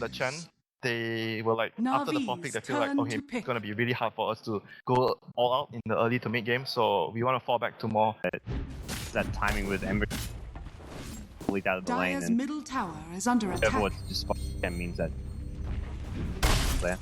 the Chen, they were like, after the fourth pick, they feel like, okay, it's going to be really hard for us to go all out in the early to mid game, so we want to fall back to more. That timing with Ember lead out of the lane, and middle tower is under attack. everyone's just spotting means that there.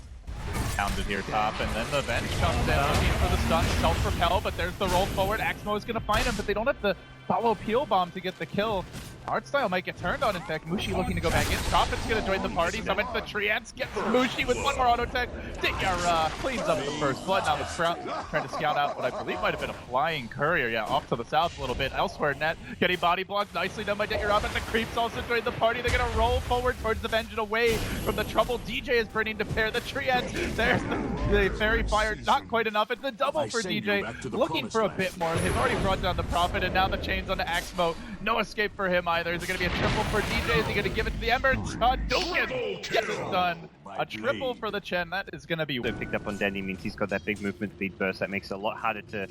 Pounded here top, and then the bench comes in looking for the stun, self-propel, but there's the roll forward. Axmo is going to find him, but they don't have the follow peel bomb to get the kill. Artstyle might get turned on, in fact. Mushi looking to go back in. Prophet's going to join the party. Summons the Treants, gets Mushi with one more auto tech. ditya-ra cleans up the first blood. Now the Sprout trying to scout out what I believe might have been a flying courier. Yeah, off to the south a little bit. Elsewhere, Net getting body blocked. Nicely done by ditya-ra, but the creeps also join the party. They're going to roll forward towards the Vengeance away from the trouble. DJ is burning to pair the Treants. There's the Fairy Fire. Not quite enough. It's a double for DJ. Looking for a bit more. They've already brought down the Prophet, and now the chains onto Axmo. No escape for him either. Is it going to be a triple for DJ? Is he going to give it to the Ember? Dukin gets it done. A triple for the Chen. That is going to be... Picked up on Dendi means he's got that big movement speed burst that makes it a lot harder to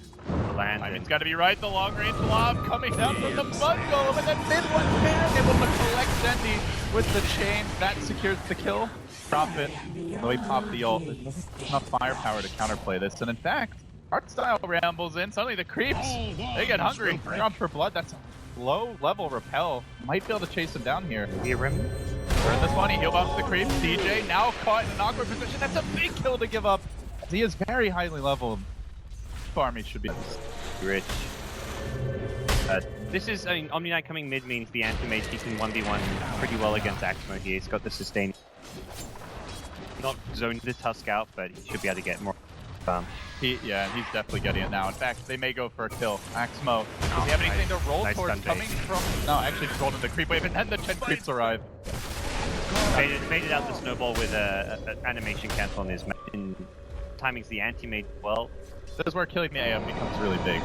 land. I mean, it's got to be right. The long range lob coming down from the Bud Golem, and then mid one man able to collect Dendi with the chain. That secures the kill. Prophet, though he popped the ult, there's enough firepower to counterplay this. And in fact, Artstyle rambles in. Suddenly the creeps, they get hungry. They're on for blood. That's a low level repel. Might be able to chase him down here. Be a remnant. Turn this one, he heal bumps the creeps. DJ now caught in an awkward position. That's a big kill to give up. He is very highly leveled. Farmy should be rich. This is, I mean, Omni-Knight coming mid means the Anti-Mage he can 1v1 pretty well against Axmo here. He's got the sustain. Not zoned the Tusk out, but he should be able to get more. He's definitely getting it now. In fact, they may go for a kill. Axmo, does he have anything to roll towards coming from? No, actually just rolled in the creep wave, and then the Chen creeps arrive. Faded out the snowball with an animation cancel on his in timing's the anti-mage well. This is where killing the AM becomes really big.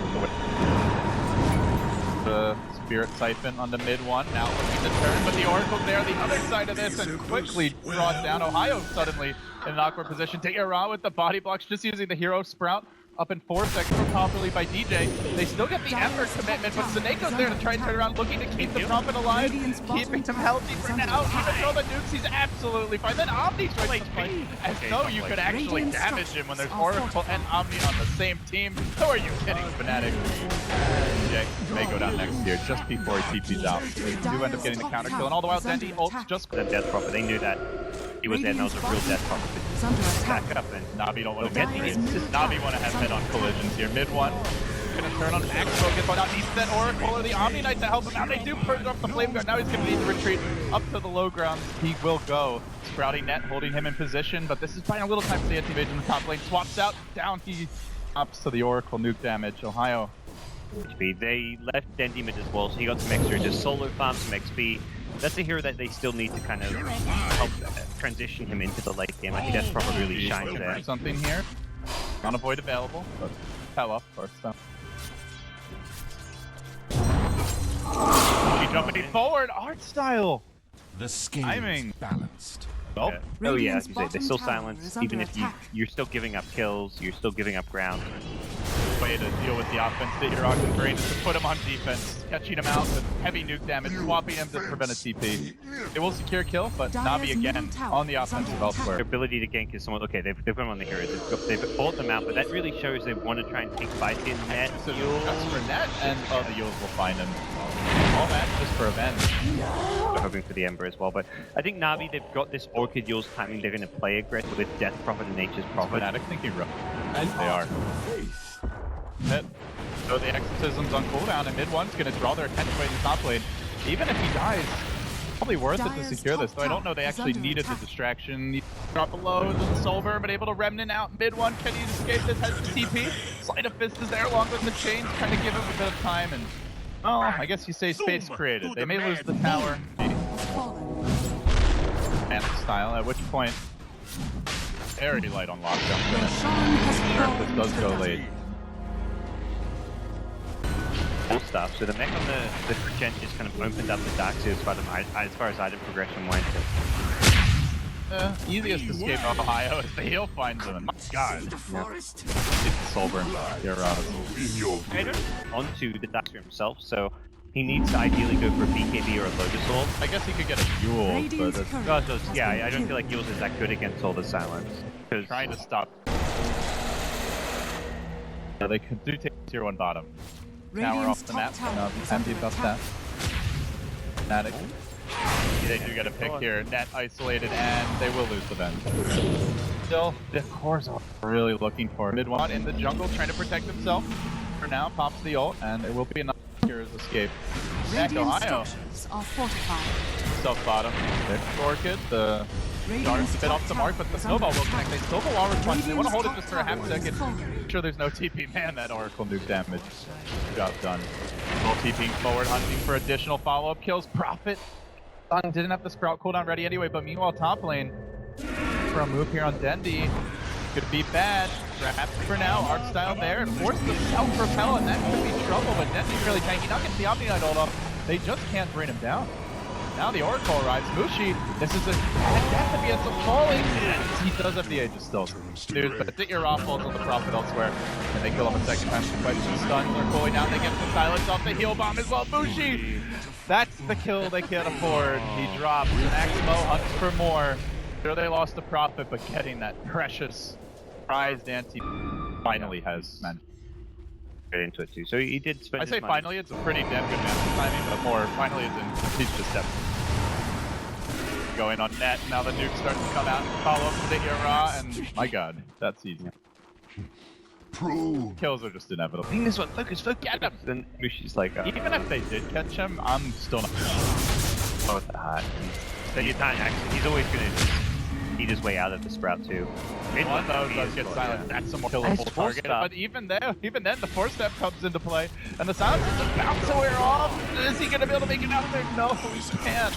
The Spirit Siphon on the mid one, now looking to turn, but the Oracle's there on the other side of this and quickly brought down. Ohaiyo suddenly in an awkward position. ditya-ra with the body blocks, just using the hero Sprout. Up in 4 seconds properly by DJ. They still get the Ember commitment, but SoNNeikO's there to try and turn around, looking to keep the Prophet alive, keeping him healthy for now. Even though the nukes, he's absolutely fine. Then Omni tries to fight, as though you could actually damage him when there's Oracle and Omni on the same team. Who are you kidding, Fnatic? DJ may go down next year, just before he TP's out. They do end up getting the counter kill, and all the while Dendi ults just... The Death Prophet, they knew that he was there, and that was a real Death Prophet. Back up, and Navi don't want to get these. Navi want to have head-on collisions here. Mid one, gonna turn on Axmo, gets one out. Needs that Oracle or the Omni Knight to help him out. They do purge off the Flame Guard. Now he's gonna need to retreat up to the low ground. He will go. Sprouting Net holding him in position, but this is buying a little time for the anti-mage in the top lane. Swaps out, down he ups to the Oracle nuke damage. Ohaiyo. They left Dendi mid as well, so he got some extra, just solo farm, some XP. That's a hero that they still need to kind of help transition him into the late game. I think that's probably really shines there. Something here. Non-avoid available, but fell off first time. She jumping forward, Artstyle! The scale timing balanced. Nope. Yeah. Oh yeah, as you say, they're still silenced. Even if you're still giving up kills, you're still giving up ground. Way to deal with the offense that you're on brain is to put him on defense, catching him out with heavy nuke damage, swapping him to prevent a TP. They will secure kill, but Navi again on the offensive elsewhere. Their ability to gank is somewhat okay. They've got him on the heroes. They've bought them out, but that really shows they want to try and take fights in Net. So just for Net, and the Yules will find him. All that just for revenge. They're hoping for the Ember as well, but I think Navi, they've got this Orchid Yules timing. They're going to play aggressive with Death Prophet and Nature's Prophet. Fnatic thinking rough. And they are. Hit. So the exorcism's on cooldown, and mid one's going to draw their attention by the top lane. Even if he dies, probably worth it to secure this. Though I don't know they actually needed the distraction. Drop below the Soul Burn, but able to Remnant out. Mid one, can he escape this? Has the TP. Sleight of Fist is there along with the chains, trying to give him a bit of time. And oh, I guess you say space created. They may lose the tower. And style, at which point, very light on lockdown finish. Sure, if this does go late. Full stuff. So the mech on the Progent just kind of opened up the dark seas as far as item progression went. Easiest escape of Ohaiyo is the heal finds him. My God. It's the Soul Burn. You're onto the Doctor himself, so He needs to ideally go for a BKB or a Lotus Orb. I guess he could get a Yule, but that's yeah, I don't feel like Yule's is that good against all the silence. Trying to stop. Yeah, they could do take tier 1 bottom. Tower off the map. No, empty buff that. Fnatic. They do get a pick here. Net isolated, and they will lose the Venge. Still, the cores are really looking for mid one in the jungle, trying to protect himself. For now, pops the ult, and it will be enough here as escape. Back to Ohio. Self bottom. There's Orchid. The Dart's a bit off the mark, but the snowball will connect. They still will all response. They want to hold it just for a half second. Make sure there's no TP. Man, that Oracle nuke damage. Job done. Well, TPing forward, hunting for additional follow-up kills. Prophet. Didn't have the Sprout cooldown ready anyway, but meanwhile, top lane for a move here on Dendi. Could be bad. Trapped for now. Art style there. And forced the self-propel, and that could be trouble, but Dendi's really tanky. Not getting the Omni Knight ult off. They just can't bring him down. Now the Oracle arrives. Mushi, this is a death if he ends up falling. He does have the Aegis still. Dude, but ditya-ra falls on the Prophet elsewhere. And they kill him a second time. Quite some stuns are cooling out. They get the silence off the heal bomb as well. Mushi! That's the kill they can't afford. He drops. Axmo hunts for more. Sure, they lost the Prophet, but getting that precious prized anti finally has managed. Into it too. So he did spend. I say finally, it's a pretty damn good match timing, but more finally is in he's just stepped. Going on net, now the nuke starts to come out and follow up with the ditya-ra, and my god, that's easy. Kills are just inevitable. Bring this one, focus, Get him! Then Mushi's like, even if they did catch him, I'm still not. Oh, with the heart. Then you can't actually, he's always gonna eat his way out of the Sprout too. One though does get silenced. That's a more killable target. But even then, the 4-step comes into play, and the silence is about to wear off. Is he gonna be able to make it out of there? No, he can't.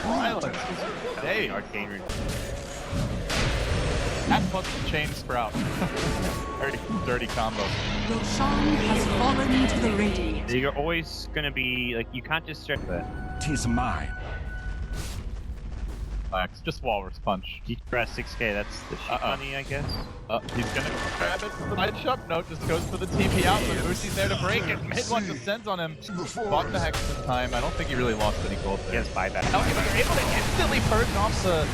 Silence. Hey, arcane rune. That plus the chain Sprout. Very dirty combo. Roshan has fallen to the radiant. You're always gonna be like, you can't just strip it. 'Tis mine. Just Walrus Punch. Press 6k, that's the shit money, I guess. He's gonna grab it for the night shop. No, just goes for the TP out, but Mushi's there to break it. Mid one descends on him. Bought the Hex this time. I don't think he really lost any gold there. He has buyback. Okay, but they're able to instantly purge off the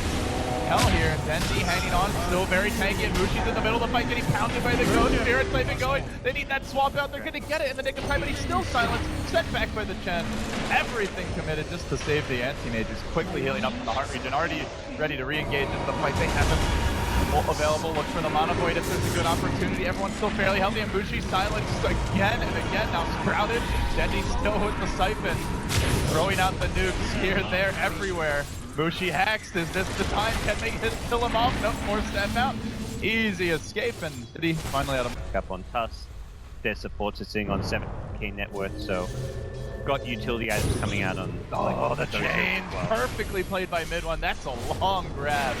hell here. Dendi hanging on, still very tanky, and Mushi's in the middle of the fight, getting pounded by the Ghost. Spirit's not even going. They need that swap out. They're gonna get it in the nick of time, but he's still silenced. Set back by the Chen. Everything committed just to save the anti-mage, who's quickly healing up in the heart region. Already ready to re-engage into the fight. They have him ult available. Look for the Mana Void if there's a good opportunity. Everyone's still fairly healthy, and Mushi silenced again and again. Now Sprouted. Dendi still with the Siphon. Throwing out the nukes here, there, everywhere. Mushi hacks. Is this the time? Can they kill him off? Nope, more step out. Easy escape, and he finally had him. Up on Tuss. Their supports are sitting on 7k net worth, so got utility items coming out on. Oh, the chain! Well. Perfectly played by mid one. That's a long grab.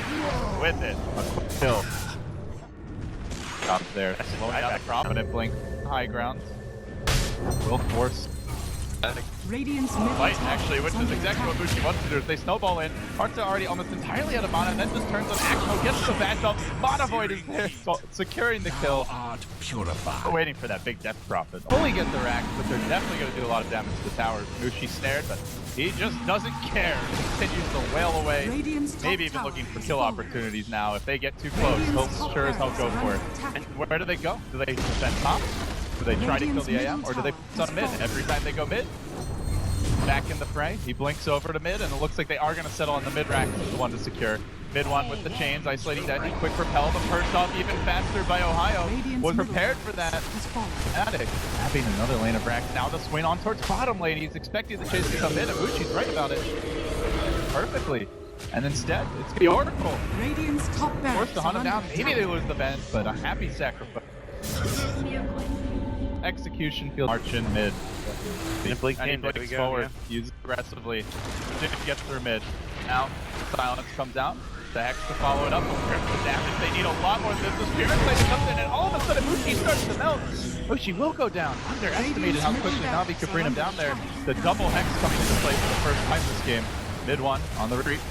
With it, a quick kill. Top there. Slowing down the Prominent Blink. High ground. Will force. Radiant's Fight, actually, which is exactly what Mushi wants to do. Is they snowball in. Hearts are already almost entirely out of mana, and then just turns on Axmo, gets the back up. Mana Void is there, securing the kill. Art purified. We're waiting for that big death prophet. Fully get the rack, but they're definitely going to do a lot of damage to the towers. Mushi snared, but he just doesn't care. Continues to wail away. Maybe even looking for kill opportunities now. If they get too close, he'll sure as hell go for it. And where do they go? Do they defend top? Do they try to kill the AM, or do they put on mid? Every time they go mid, back in the fray, he blinks over to mid, and it looks like they are going to settle on the mid rack as the one to secure. Mid one with the chains, isolating Dendi, quick repel, but first off even faster by Ohaiyo. Was prepared for that. Fnatic having another lane of racks. Now the swing on towards bottom lane. He's expecting the chase to come in, and Mushi's right about it. Perfectly. And instead, it's the Oracle. Forced to hunt him down. Maybe they lose the bench, but a happy sacrifice. Execution field march in mid. And he blinks forward, uses aggressively. Didn't get through mid. Now, silence comes out. The Hex to follow it up. The damage. They need a lot more than this. The Spirit Blade comes in, and all of a sudden Mushi starts to melt. Mushi will go down. Underestimated how quickly Navi could bring him down there. The double Hex coming into play for the first time this game. Mid one on the retreat.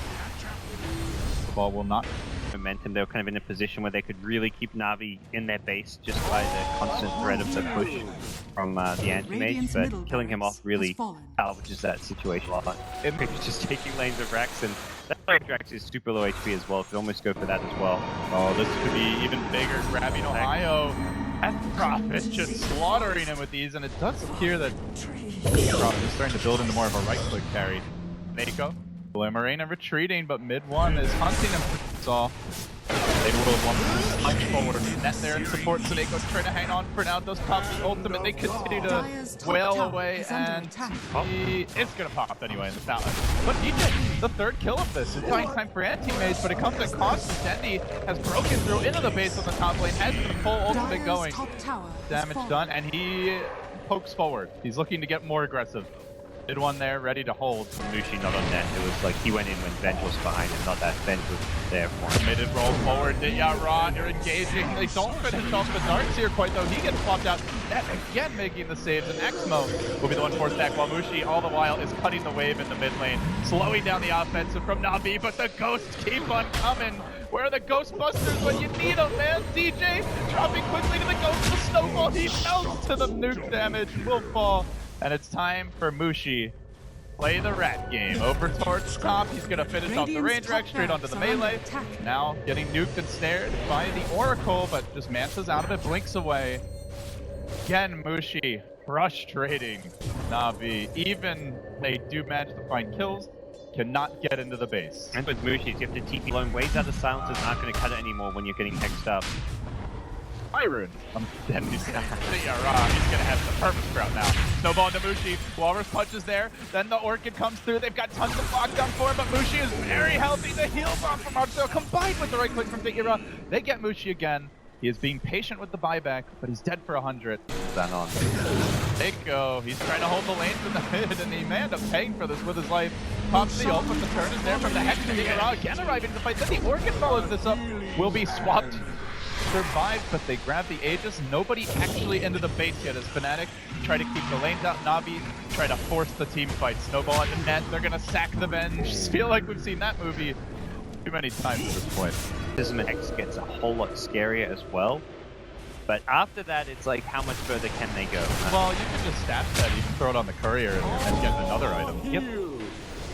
The ball will not momentum. They were kind of in a position where they could really keep Na'Vi in their base just by the constant threat of the push from the anti-mage, but killing him off really salvages that situation a lot. It's just taking lanes of Rex, and that Rex is super low HP as well. Could almost go for that as well. Oh, this could be even bigger, grabbing Ohaiyo. And Prophet just slaughtering him with these, and it does appear that Prophet is starting to build into more of a right-click carry. SoNNeikO, glimmering and retreating, but mid-1 is hunting him for Saw. They will want to punch forward. Net there in support. SoNNeikO's trying to hang on for now. Does pop the ultimate. They continue to wail away, and he is going to pop anyway in the Outlet. But DJ, the third kill of this. It's dying time for anti-mage, but it comes at cost. Dendi has broken through into the base of the top lane, has the full ultimate going. Damage done, and he pokes forward. He's looking to get more aggressive. Did one there, ready to hold. Mushi not on net. It was like he went in when Venge was behind him, not that Venge was there for him. Mid roll forward, ditya-ra, they're engaging. They don't finish off the darts here quite though. He gets popped out. Net again making the saves, and Exmo will be the one forced back while Mushi all the while is cutting the wave in the mid lane, slowing down the offensive from Na'Vi, but the ghosts keep on coming. Where are the Ghostbusters when you need them, man? DJ dropping quickly to the ghost, the snowball, he melts to the nuke damage, will fall. And it's time for Mushi. Play the rat game. Over towards top, he's gonna finish off the range rack straight onto the melee. Now getting nuked and snared by the Oracle, but just Manta's out of it, blinks away. Again, Mushi frustrating Na'Vi. Even they do manage to find kills, cannot get into the base. And with Mushi, you have to TP alone. Waves out the silencers aren't going to cut it anymore when you're getting hexed up. Iron. Then he's gonna have the perfect sprout now. Snowball into Mushi. Walrus punches there. Then the Orchid comes through. They've got tons of lockdown for him, but Mushi is very healthy. The heal bomb from Arcel combined with the right click from ditya-ra. They get Mushi again. He is being patient with the buyback, but he's dead for 100. That on. SoNNeikO, he's trying to hold the lanes in the mid, and he may end up paying for this with his life. Pops the ult, but the turn is there from the Hex to ditya-ra. Again arriving to fight. Then the Orchid follows this up. Will be swapped. Survived, but they grab the Aegis. Nobody actually into the base yet as Fnatic try to keep the lanes out. Na'Vi try to force the team fight. Snowball at the net. They're gonna sack the Venge. Feel like we've seen that movie too many times at this point. Prism X gets a whole lot scarier as well. But after that, it's like, how much further can they go? Well, you can just stash that. You can throw it on the courier and get another item. Yep.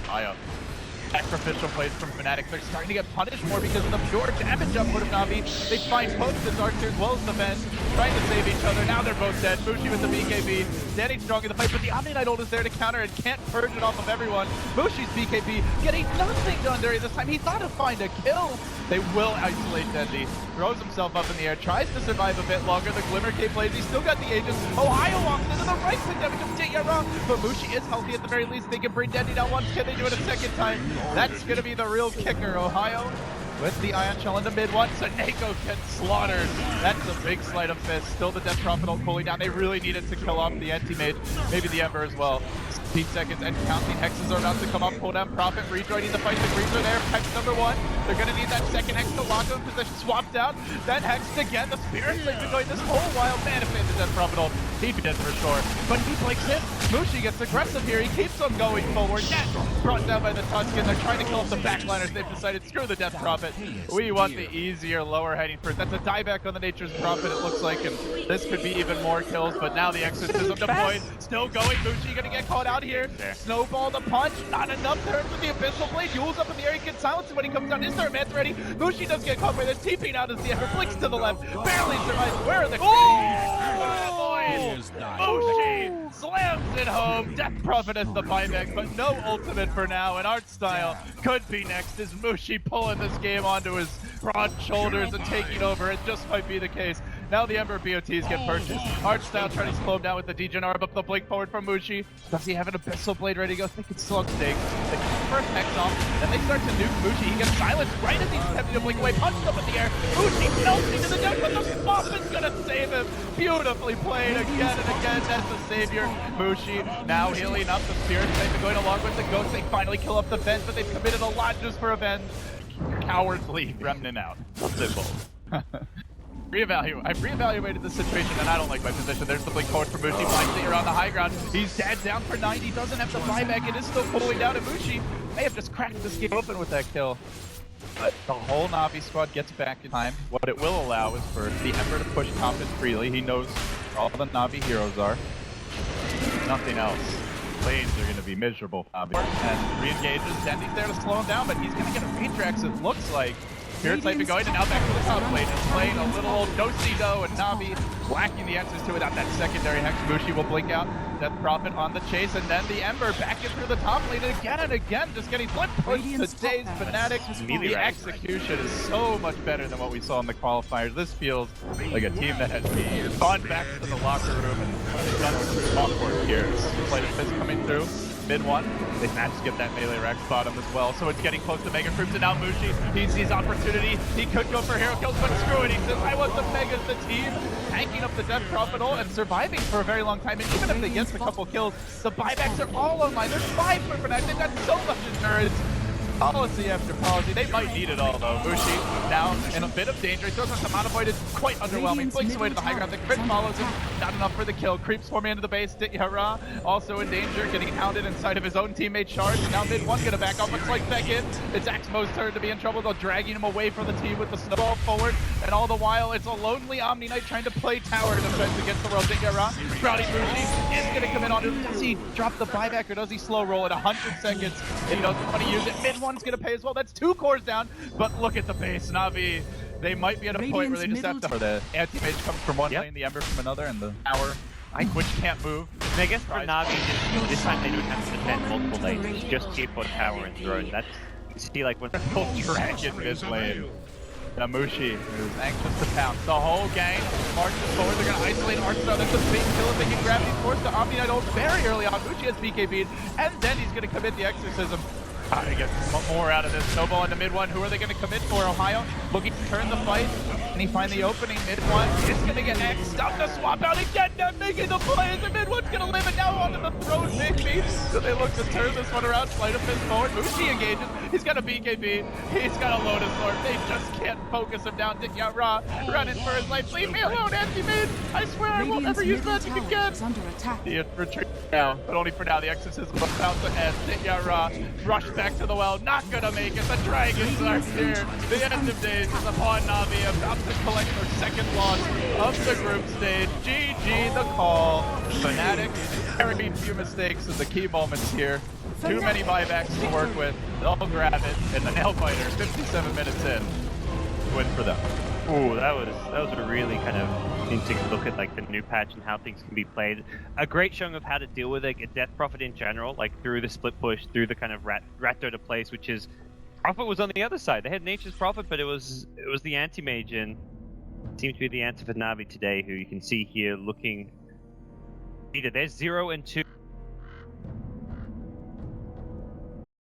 Ohaiyo. Sacrificial plays from Fnatic. They're starting to get punished more because of the pure damage output of Na'Vi. They find both the Darkseer as well as the Venge, trying to save each other. Now they're both dead. Mushi with the BKB, standing strong in the fight, but the Omni Knight ult is there to counter and can't purge it off of everyone. Mushi's BKB getting nothing done during this time. He thought to find a kill. They will isolate Dendi. Throws himself up in the air, tries to survive a bit longer. The Glimmer Cape plays. He's still got the Aegis. Ohaiyo walks into the right click damage of ditya-ra, but Mushi is healthy at the very least. They can bring Dendi down once. Can they do it a second time? That's going to be the real kicker. Ohaiyo with the Ion Shell into mid one. SoNNeikO gets slaughtered. That's a big sleight of fist. Still the Death Prophet ult pulling down. They really needed to kill off the anti-mage. Maybe the Ember as well. 15 seconds and counting. Hexes are about to come up. Pull down Prophet. Rejoining the fight. The Greens are there. Hex number one. They're going to need that second Hex to lock him in position. Swapped out. Then Hexed again. The Spirit's been going this whole while. Man, if they had the Death Prophet ult, he'd be dead for sure. But he blinks in. Mushi gets aggressive here. He keeps on going forward. Net brought down by the Tusken. They're trying to kill off the backliners. They've decided, screw the Death Prophet. We want the easier, lower heading first. That's a dieback on the Nature's Prophet, it looks like, and this could be even more kills, but now the Exorcism deployed. Still going. Mushi gonna get caught out here. Snowball the punch. Not enough turns with the Abyssal Blade. Yule's up in the air. He gets silenced when he comes down. Is there a Manta ready? Mushi does get caught by this. TPing out as the Ember blinks to the left. Barely survives. Where are the Mushi slams it home. Death Prophet as the buyback, but no ultimate for now. And Artstyle could be next. Is Mushi pulling this game onto his broad shoulders and taking over? It just might be the case. Now the Ember BOTs get purchased. Artstyle trying to slow him down with the ditya-ra, but the blink forward from Mushi. Does he have an Abyssal Blade ready to go? I think it's still on stake. They keep the first Hex off, then they start to nuke Mushi. He gets silenced right as he's attempting to blink away. Punched up in the air. Mushi melting to the death, but the Muffin's gonna save him. Beautifully played again and again. That's the savior. Mushi now healing up. The Spirit they've been going along with the Ghost. They finally kill up the Venge, but they've committed a lot just for a Venge. Cowardly Remnant out. Simple. I've reevaluated the situation, and I don't like my position. There's the blink forward for Mushi. Finds it on the high ground. He's dead, down for 90. Doesn't have the buyback. It is still pulling down, and Mushi may have just cracked this game open with that kill. But the whole Na'Vi squad gets back in time. What it will allow is for the Ember to push top in freely. He knows where all the Na'Vi heroes are. Nothing else. Lanes are going to be miserable, Na'Vi. And re-engages. Dendi's there to slow him down, but he's going to get a Retrax, it looks like. Spirit Siphon going, and now back to the top lane. Just playing a little old no-see-no, and Na'Vi lacking the answers to it without that secondary Hex. Mushi will blink out. Death Prophet on the chase, and then the Ember back in through the top lane and again, just getting flip pushed to today's Fnatic. The execution is so much better than what we saw in the qualifiers. This feels like a team that has gone back to the locker room and done some awkward here. Play Fizz coming through. Mid one, they managed to get that melee Rex bottom as well, so it's getting close to Mega Troops, and now Mushi, he sees opportunity, he could go for hero kills, but screw it, he says, I want the Megas, the team, tanking up the Death Prophet ult and surviving for a very long time, and even if they get a couple kills, the buybacks are all online, there's 5 for Fnatic, they've got so much endurance. Policy after policy. They might need it all though. Mushi now in a bit of danger. He throws on some out of it's quite underwhelming. Blinks away to the high ground. The crit follows him. Not enough for the kill. Creeps forming into the base. ditya-ra also in danger, getting hounded inside of his own teammate Charge. And now mid one's gonna back off. Looks like Beckett. It's Axmo's turn to be in trouble though, dragging him away from the team with the snowball forward. And all the while, it's a lonely Omni Knight trying to play tower defense against the world. ditya-ra. Crowding Mushi is gonna come in on him. Does he drop the buyback or does he slow roll at 100 seconds? And he doesn't want to use it. Mid one's gonna pay as well. That's 2 cores down, but look at the base. Na'Vi, they might be at a point where they just have to. The anti-mage comes from one lane, the Ember from another, and the tower, which can't move. And I guess for Na'Vi, this time they don't have to defend multiple lanes. Just keep on tower and throne. That's, you see, like when the full dragon mid lane. Now Mushi is anxious to pounce. The whole gang marches forward. They're going to isolate Archstar. That's a big kill if they can grab these force. The Omni Knight ult very early on. Mushi has BKB'd, and then he's going to commit the exorcism. Trying to get more out of this. Snowball into mid one. Who are they going to commit for? Ohaiyo looking to turn the fight. And he find the opening. Mid one is going to get X. Stop the swap out again. Not making the play. The mid one's going to live it now onto the throne. Bigby. So they look to turn this one around. Sleight of fist forward. Mushi engages. He's got a BKB. He's got a Lotus Lord. They just can't focus him down. ditya-ra running for his life. Leave me alone, anti-mid. I swear I won't ever use magic again. The retreat now, but only for now. The exorcism is about to end. ditya-ra rush back to the well, not gonna make it. The Dragons are here. The end of days is upon Na'Vi, about to collect their second loss of the group stage. GG the call. Fnatic, very few mistakes in the key moments here. Too many buybacks to work with. They'll grab it, and the Nailbiter, 57 minutes in, win for them. Ooh, that was a really kind of interesting look at like the new patch and how things can be played. A great showing of how to deal with like a Death Prophet in general, like through the split push, through the kind of rat Dota plays, which is Prophet was on the other side. They had Nature's Prophet, but it was the anti-mage, and it seemed to be the answer for Na'Vi today, who you can see here looking either there's 0 and 2.